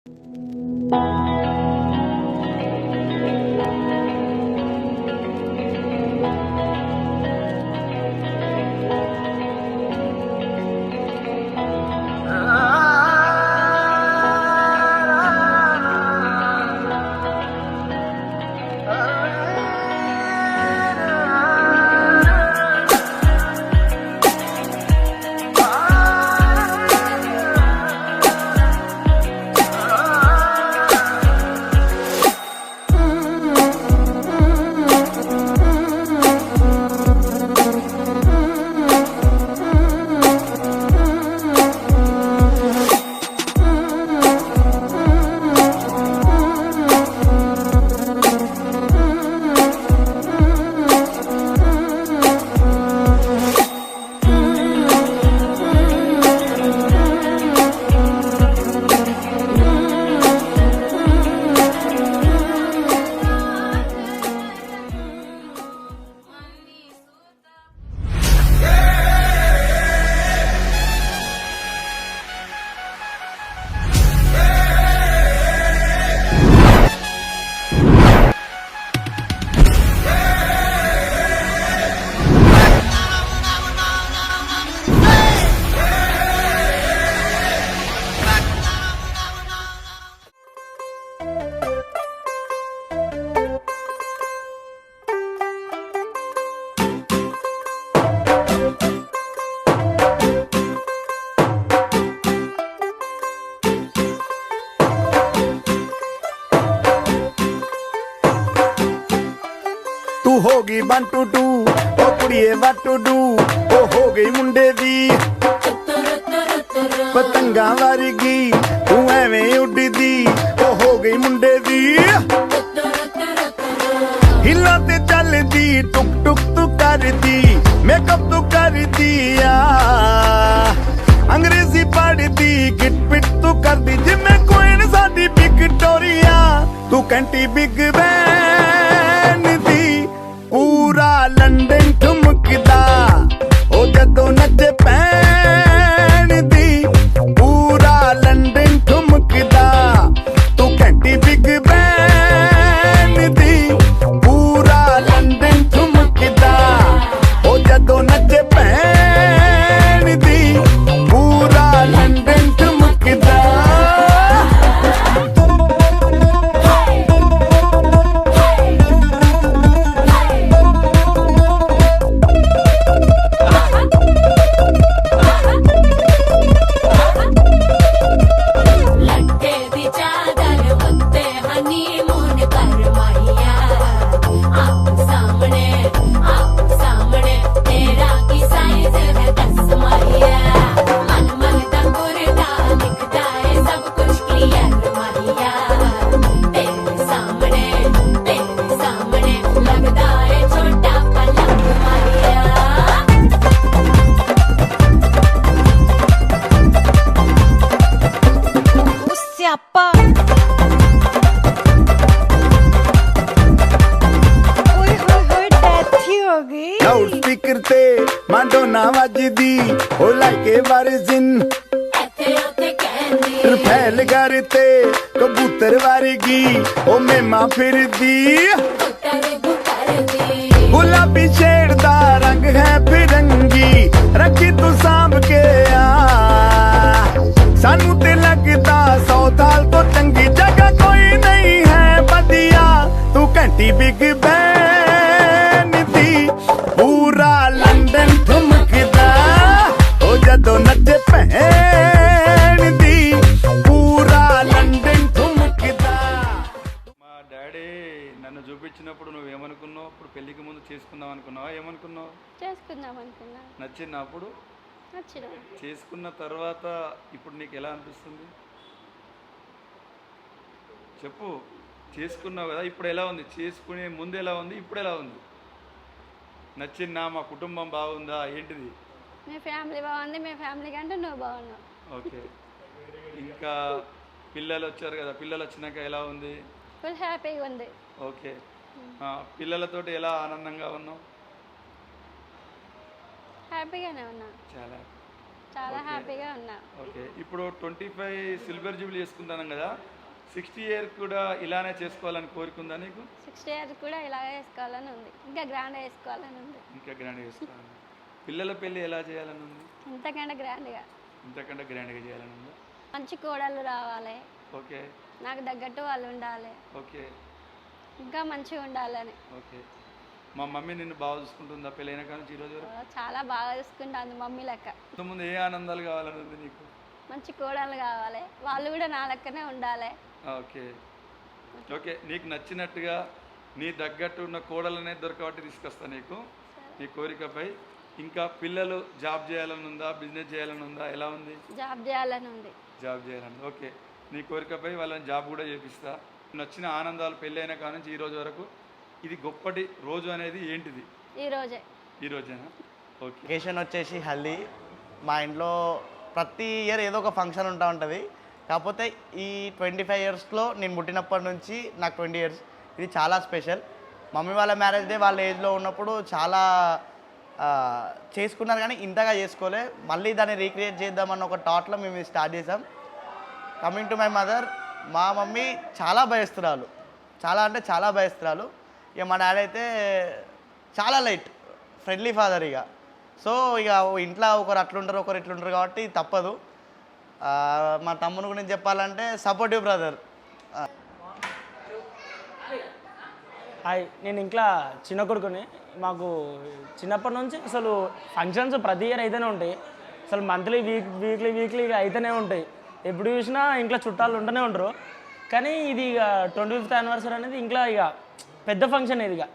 ਤੂੰ ਹੋ ਗਈ 1 2 2 ਓ ਕੁੜੀਏ what to do ਓ ਹੋ ਗਈ ਮੁੰਡੇ ਦੀ ਪਤੰਗਾਂ ਵਰਗੀ ਤੂੰ ਐਵੇਂ ਉੱਡਦੀ ਓ ਹੋ ਗਈ ਮੁੰਡੇ ਦੀ ਹਿੱਲਾਂ ਤੇ ਚੱਲਦੀ ਟੁਕ ਟੁਕ ਤੂੰ ਕਰਦੀ ਮੇਕਅਪ ਤੂੰ ਕਰਦੀ ਆ ਅੰਗਰੇਜ਼ੀ ਪੜ੍ਹਦੀ ਗਿਟ ਪਿਟ ਤੂੰ ਕਰਦੀ ਜਿਵੇਂ ਕੁਈਨ ਸਾਡੀ ਵਿਕਟੋਰੀਆ ਤੂੰ ਕੰਟੀ ਬਿਗ ਬੈਨ ਦੀ ਪੂਰਾ ਲੰਡਨ ਠੁਮਕਦਾ ਉਹ ਜਦੋਂ ਨੱਚੇ ਪੈਣ ਦੀ ਪੂਰਾ ਲੰਡਨ ਠੁਮਕਦਾ ਤੂੰ ਘੰਟੀ ਬਿਗ ਬੈਨ ਦੀ ਪੂਰਾ ਲੰਡਨ ਠੁਮਕਦਾ ਉਹ ਜਦੋਂ ਨੱਚੇ ਪੈਣ ਦੀ ਪੂਰਾ ਲੰਡਨ ਠੁਮਕਦਾ ਲਾਊਡ ਸਪੀਕਰ ਤੇ ਮਾਂਡੋਨਾ ਵੱਜਦੀ ਓ ਲਾਈਕੇ ਵਰਜ਼ਨ ਇੱਥੇ ਉੱਥੇ ਕਹਿੰਦੀ ਰਫੈਲ ਘਰ ਤੇ ਕਬੂਤਰ ਵਰਗੀ ਓ ਮੇਮਾ ਫਿਰਦੀ ਗੁਲਾਬੀ ਸ਼ੇਡ ਦਾ ਰੰਗ ਹੈ ਫਿਰੰਗੀ ਰੱਖੀ ਤੂੰ ਸਾਂਭ ਕੇ ਆ ਸਾਨੂੰ ਤੇ ਲੱਗਦਾ 100 ਸਾਲ ਤੋਂ ਚੰਗੀ ਜਗ੍ਹਾ ਕੋਈ ਨਹੀਂ ਹੈ ਵਧੀਆ ਤੂੰ ਘੰਟੀ ਬਿਗ ਬੈਨ ਦੀ ਪੂਰਾ ਲੰਡਨ ਠੁਮਕਦਾ ਉਹ ਜਦੋਂ ਨੱਚੇ ਭੈਣ ਦੀ ਪੂਰਾ లండన్ ਠੁਮਕਦਾ మా డాడీ నన్ను చూపించినప్పుడు నువ్వేమనుకున్నావు? ఇప్పుడు పెళ్ళికి ముందు చేసుకుందాం అనుకున్నావా? ఏమనుకున్నావు? చేసుకుందాం అనుకున్నా. నచ్చింది అప్పుడు? నచ్చిన. చేసుకున్న తర్వాత ఇప్పుడు నీకు ఎలా అనిపిస్తుంది చెప్పు. చేసుకున్నావు కదా, ఇప్పుడు ఎలా ఉంది? చేసుకునే ముందు ఎలా ఉంది, ఇప్పుడు ఎలా ఉంది? నచ్చిందా? మా కుటుంబం బాగుందా? ఏంటిది? మీ ఫ్యామిలీ బాగుంది, మీ ఫ్యామిలీ కంటే నువ్వు బాగున్నావు. ఓకే. ఇంకా పిల్లలు వచ్చారు కదా, పిల్లలు వచ్చినాక ఎలా ఉంది? ఫుల్ హ్యాపీగా ఉంది. ఓకే. పిల్లలతోటి ఎలా ఆనందంగా ఉన్నావు? హ్యాపీగానే ఉన్నా. చాలా. చాలా హ్యాపీగా ఉన్నా. ఓకే, ఇప్పుడు 25 సిల్వర్ జూబ్లీ చేసుకుంటాను కదా, 60 ఇయర్ కూడా ఇలానే చేసుకోవాలని కోరుకుందా నీకు? 60 ఇయర్స్ కూడా ఇలాగే వేసుకోవాలని ఉంది, ఇంకా గ్రాండ్గా వేసుకోవాలని ఉంది. ఇంకా గ్రాండ్ చేసుకోవాలని. పిల్లల పెళ్ళి ఎలా చేయాలని ఉంది? ఇంతకంటే గ్రాండ్గా. ఇంతకంటే గ్రాండ్గా చేయాలని ఉందా? మంచి కోడళ్ళు రావాలి, ఓకే నాకు తగ్గట్టు వాళ్ళు ఉండాలి, ఓకే ఇంకా మంచిగా ఉండాలని. ఓకే. మా మమ్మీ నిన్ను బాగా చూసుకుంటుందా పెళ్ళైన కానీ ఈ రోజు వరకు? చాలా బాగా చూసుకుంటాను మమ్మీ లెక్క. ముందు ఏ ఆనందాలు కావాలని ఉంది నీకు? మంచి కోడళ్ళు కావాలి, వాళ్ళు కూడా నా లెక్కనే ఉండాలి. ఓకే ఓకే, నీకు నచ్చినట్టుగా నీ తగ్గట్టు ఉన్న కోడలనే దొరకబట్టి తీసుకొస్తా నీకు, నీ కోరికపై. ఇంకా పిల్లలు జాబ్ చేయాలని ఉందా, బిజినెస్ చేయాలని ఉందా, ఎలా ఉంది? జాబ్ చేయాలని ఉంది. జాబ్ చేయాలని. ఓకే, నీ కోరికపై వాళ్ళని జాబ్ కూడా చేపిస్తా. నచ్చిన ఆనందాలు పెళ్ళైన కాడ నుంచి ఈ రోజు వరకు ఇది గొప్పటి రోజు అనేది ఏంటిది? ఈరోజే. ఈ రోజేనా? ఓకే. ఒకేషన్ వచ్చేసి హల్దీ. మా ఇంట్లో ప్రతి ఇయర్ ఏదో ఒక ఫంక్షన్ ఉంటా ఉంటుంది. కాకపోతే ఈ 25 ఇయర్స్లో నేను పుట్టినప్పటి నుంచి నాకు 20 ఇయర్స్, ఇది చాలా స్పెషల్. మమ్మీ వాళ్ళ మ్యారేజ్ డే వాళ్ళ ఏజ్లో ఉన్నప్పుడు చాలా చేసుకున్నారు కానీ ఇంతగా చేసుకోలే. మళ్ళీ దాన్ని రీక్రియేట్ చేద్దామన్న ఒక థాట్లో మేము ఇది స్టార్ట్ చేసాం. కమింగ్ టు మై మదర్, మా మమ్మీ చాలా భయస్తురాలు, చాలా అంటే చాలా భయస్తురాలు. ఇక మా డాడీ అయితే చాలా లైట్, ఫ్రెండ్లీ ఫాదర్. ఇక సో ఇక ఇంట్లో ఒకరు అట్లుంటారు ఒకరు ఇట్లుంటారు కాబట్టి తప్పదు. మా తమ్ముని గురించి చెప్పాలంటే సపోర్టివ్ బ్రదర్. హాయ్, నేను ఇంట్లో చిన్న కొడుకుని. మాకు చిన్నప్పటి నుంచి అసలు ఫంక్షన్స్ ప్రతి ఇయర్ అయితేనే ఉంటాయి, అసలు మంత్లీ వీక్లీ అయితేనే ఉంటాయి. ఎప్పుడు చూసినా ఇంట్లో చుట్టాలు ఉంటూనే ఉంటారు. కానీ ఇది ఇక 25th యానివర్సరీ అనేది ఇంట్లో ఇక పెద్ద ఫంక్షన్ ఇది. ఇక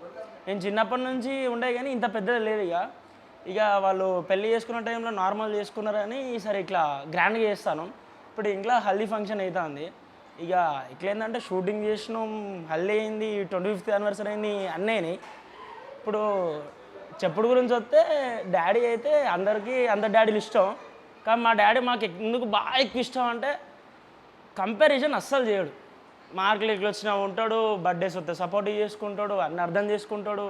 నేను చిన్నప్పటి నుంచి ఉండే కానీ ఇంత పెద్దది లేదు. ఇక వాళ్ళు పెళ్ళి చేసుకున్న టైంలో నార్మల్ చేసుకున్నారని ఈసారి ఇట్లా గ్రాండ్గా చేస్తాను. ఇప్పుడు ఇంట్లో హల్దీ ఫంక్షన్ అవుతుంది. ఇక ఇట్లా ఏంటంటే షూటింగ్ చేసినాం, హల్దీ అయింది, 25th యానివర్సరీ అయింది, అన్నీ అయినాయి. ఇప్పుడు చెప్పుడు గురించి వస్తే డాడీ అయితే అందరి డాడీలు ఇష్టం. కానీ మా డాడీ మాకు ఎందుకు బాగా ఎక్కువ ఇష్టం అంటే కంపారిజన్ అస్సలు చేయడు. మార్కులు ఇట్లా వచ్చినా ఉంటాడు, బర్త్డేస్ వస్తే సపోర్ట్ చేసుకుంటాడు, అన్ని అర్థం చేసుకుంటాడు,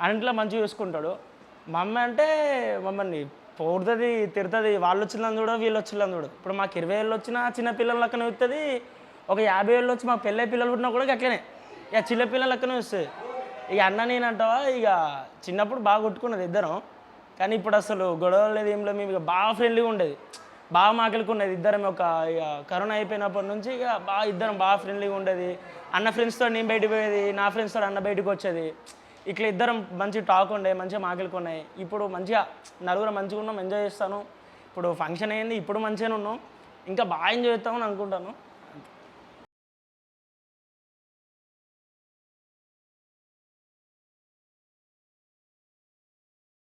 అన్నింటిలో మంచిగా చూసుకుంటాడు. మమ్మీ అంటే మమ్మల్ని పోడుతుంది, తిడుతుంది, వాళ్ళు వచ్చిందని చూడ వీళ్ళు వచ్చిందని చూడు. ఇప్పుడు మాకు 20 ఏళ్ళు వచ్చినా చిన్న పిల్లల లెక్కనే వస్తుంది, ఒక 50 ఏళ్ళు వచ్చి మాకు పెళ్ళై పిల్లలు పుట్టినా కూడా అట్లనే ఇక చిన్న పిల్లల లెక్కనే వస్తుంది. ఇక అన్న నేనంటావా ఇక చిన్నప్పుడు బాగా కొట్టుకున్నది ఇద్దరం, కానీ ఇప్పుడు అసలు గొడవ లేదు ఏం లేదు. మేము ఇక బాగా ఫ్రెండ్లీగా ఉండేది, బాగా మాకెళ్ళుకునేది ఇద్దరం. ఒక ఇక కరోనా అయిపోయినప్పటి నుంచి ఇక ఇద్దరం బాగా ఫ్రెండ్లీగా ఉండేది. అన్న ఫ్రెండ్స్తో నేను బయటకు పోయేది, నా ఫ్రెండ్స్తో అన్న బయటకు వచ్చేది. ఇట్లా ఇద్దరం మంచి టాక్ ఉండే, మంచిగా మాకెళ్ళుకున్నాయి. ఇప్పుడు మంచిగా నలుగురు మంచిగా ఉన్నాం, ఎంజాయ్ చేస్తాను. ఇప్పుడు ఫంక్షన్ అయింది, ఇప్పుడు మంచిగానే ఉన్నాం, ఇంకా బాగా ఎంజాయ్ చేస్తామని అనుకుంటాను.